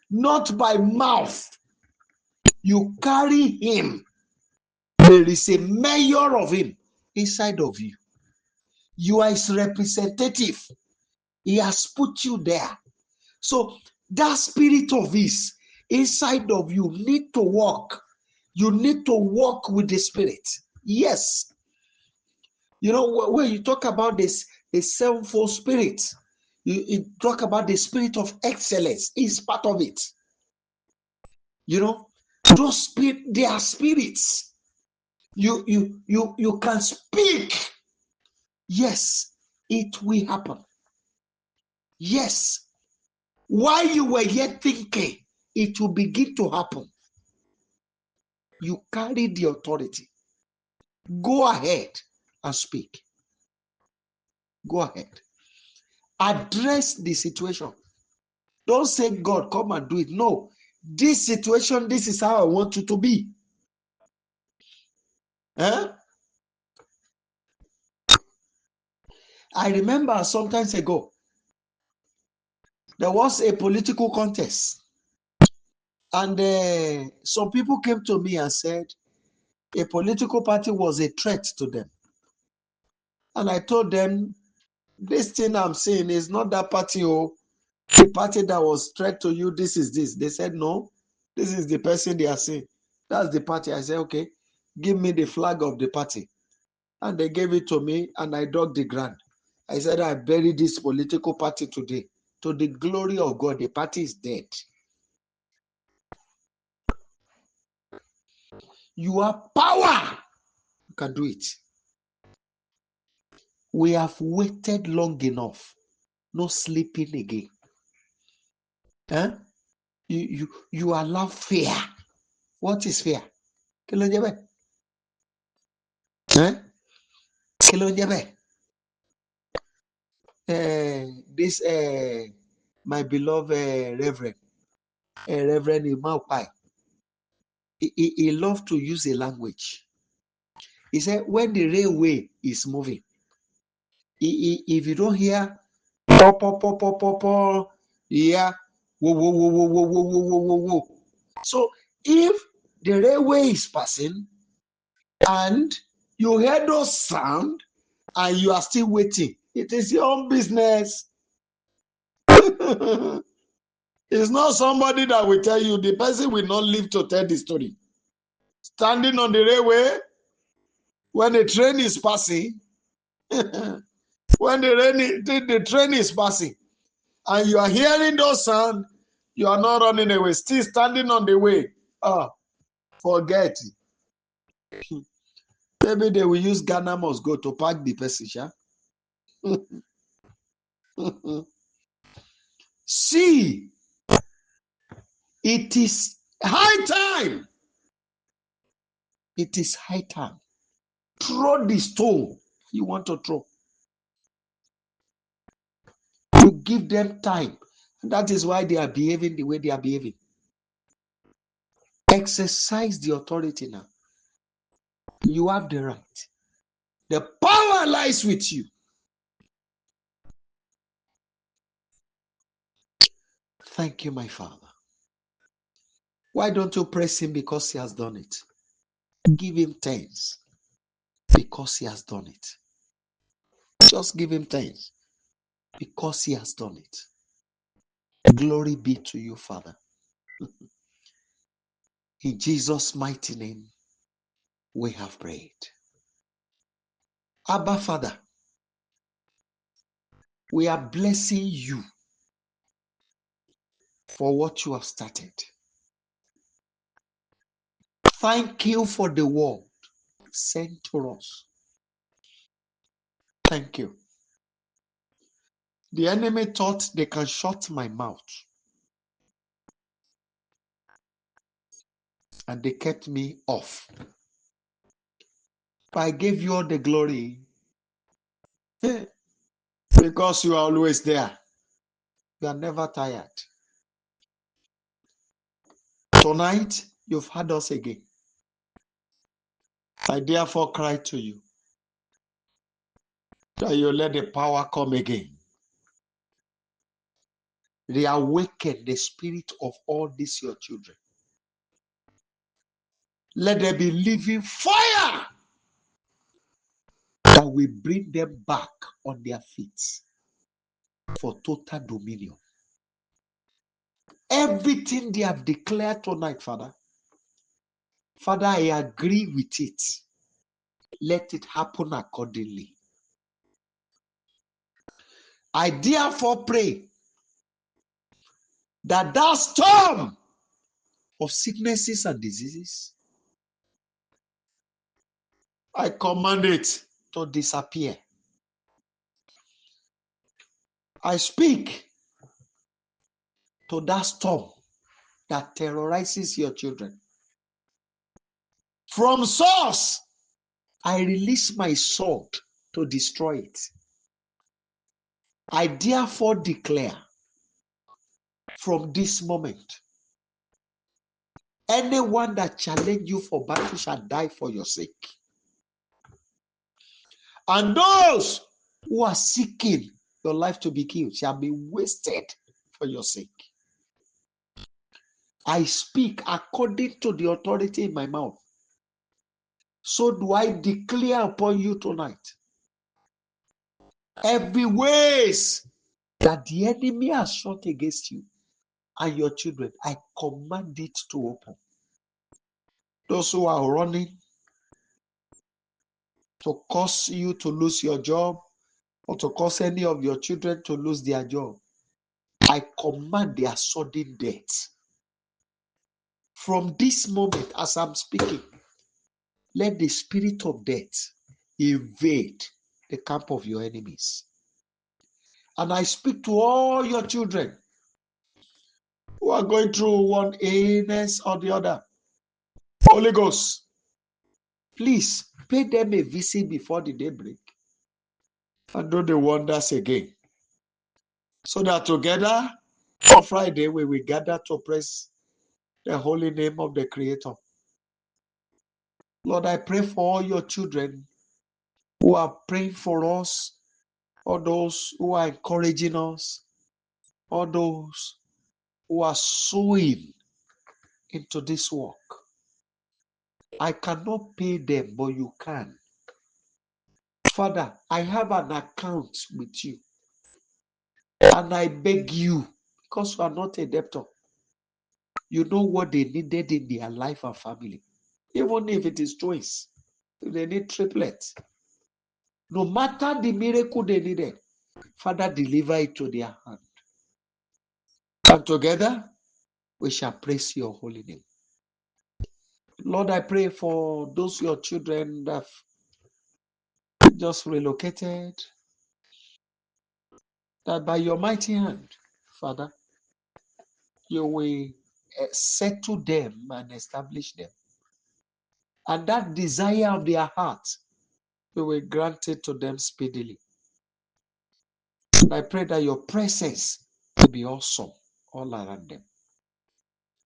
Not by mouth. You carry him. There is a measure of him inside of you. You are his representative. He has put you there. So that spirit of his inside of you need to walk. You need to walk with the spirit. Yes. You know, when you talk about this, the sevenfold spirit, you talk about the spirit of excellence. It's part of it. You know, those spirit, they are spirits. You can speak. Yes, it will happen. Yes, while you were yet thinking, it will begin to happen. You carry the authority. Go ahead and speak. Go ahead. Address the situation. Don't say, God, come and do it. No, this situation, this is how I want you to be. I remember sometimes ago, there was a political contest. And some people came to me and said a political party was a threat to them. And I told them, this thing I'm saying is not that party, oh, the party that was threat to you, this is this. They said, no, this is the person they are saying. That's the party. I said, okay, give me the flag of the party. And they gave it to me, and I dug the ground. I said, I buried this political party today. To the glory of God, the party is dead. You have power. You can do it. We have waited long enough. No sleeping again. Huh? You allow fear. What is fear? Kí ló ń jẹ́ bẹ́ẹ̀? Kí ló ń jẹ́ bẹ́ẹ̀? This my beloved Reverend Imaupai, he loved to use a language. He said, when the railway is moving, if you don't hear pop, pop, pop, pop, pop, pop, yeah, whoa, whoa, whoa, whoa, whoa, whoa, whoa, whoa, whoa. So if the railway is passing and you hear those sound and you are still waiting, it is your own business. It's not somebody that will tell you. The person will not live to tell the story. Standing on the railway, when the train is passing, when the train is passing, and you are hearing those sounds, you are not running away, still standing on the way. Forget it. Maybe they will use Ghana must go to park the person. See, it is high time. It is high time. Throw the stone you want to throw. You give them time. And that is why they are behaving the way they are behaving. Exercise the authority now. You have the right. The power lies with you. Thank you, my Father. Why don't you praise him because he has done it? Give him thanks because he has done it. Just give him thanks because he has done it. Glory be to you, Father. In Jesus' mighty name, we have prayed. Abba, Father, we are blessing you for what you have started. Thank you for the word sent to us. Thank you. The enemy thought they can shut my mouth, and they kept me off. But I gave you all the glory because you are always there. You are never tired. Tonight, you've had us again. I therefore cry to you that you let the power come again. Reawaken the spirit of all these your children. Let there be living fire that will bring them back on their feet for total dominion. Everything they have declared tonight, Father, I agree with it. Let it happen accordingly. I therefore pray that storm of sicknesses and diseases, I command it to disappear. I speak to that storm that terrorizes your children. From source, I release my sword to destroy it. I therefore declare from this moment, anyone that challenge you for battle shall die for your sake. And those who are seeking your life to be killed shall be wasted for your sake. I speak according to the authority in my mouth. So do I declare upon you tonight. Every ways that the enemy has shot against you and your children, I command it to open. Those who are running to cause you to lose your job or to cause any of your children to lose their job, I command their sudden death. From this moment, as I'm speaking, let the spirit of death invade the camp of your enemies. And I speak to all your children who are going through one illness or the other. Holy Ghost, please pay them a visit before the daybreak and do the wonders again. So that together on Friday we will gather to praise the holy name of the Creator. Lord, I pray for all your children who are praying for us, all those who are encouraging us, all those who are sowing into this work. I cannot pay them, but you can. Father, I have an account with you, and I beg you, because you are not a debtor, you know what they needed in their life and family. Even if it is twins, if they need triplets, no matter the miracle they needed, Father, deliver it to their hand. And together, we shall praise your holy name. Lord, I pray for those your children that have just relocated, that by your mighty hand, Father, you will settle them and establish them. And that desire of their heart, you will grant it to them speedily. And I pray that your presence will be awesome all around them.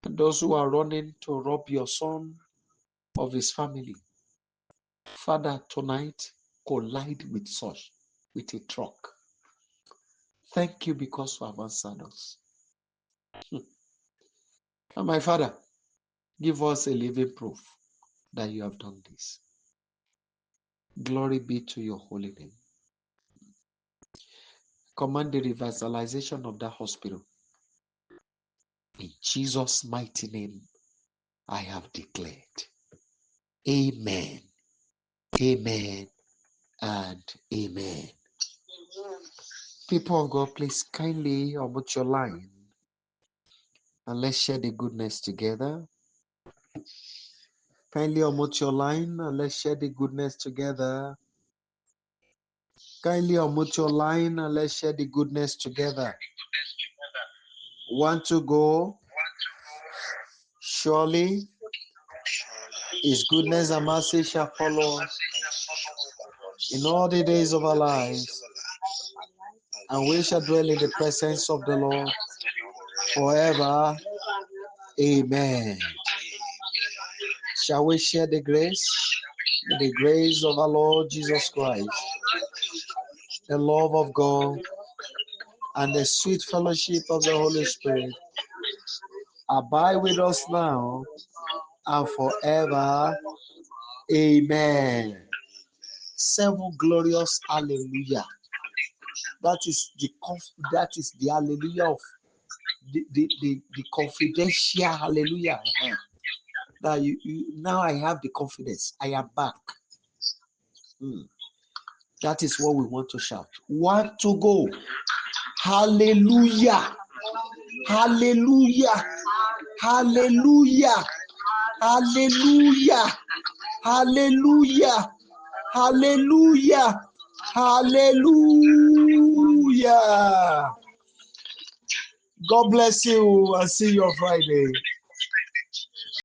And those who are running to rob your son of his family, Father, tonight collide with a truck. Thank you because you have answered us. And my Father, give us a living proof that you have done this. Glory be to your holy name. Command the revitalization of that hospital. In Jesus' mighty name, I have declared. Amen. Amen and amen. People of God, please kindly unmute your line and let's share the goodness together. Kindly unmute your line and let's share the goodness together. Kindly unmute your line and let's share the goodness together. Want to go? Surely His goodness and mercy shall follow us in all the days of our lives, and we shall dwell in the presence of the Lord forever. Amen. Shall we share the grace? The grace of our Lord Jesus Christ, the love of God, and the sweet fellowship of the Holy Spirit abide with us now and forever. Amen. 7 glorious hallelujah. That is the hallelujah of the confidential hallelujah. That you now I have the confidence. I am back. That is what we want to shout. Want to go. Hallelujah. Hallelujah. Hallelujah. Hallelujah. Hallelujah. Hallelujah. Hallelujah. God bless you and see you on Friday.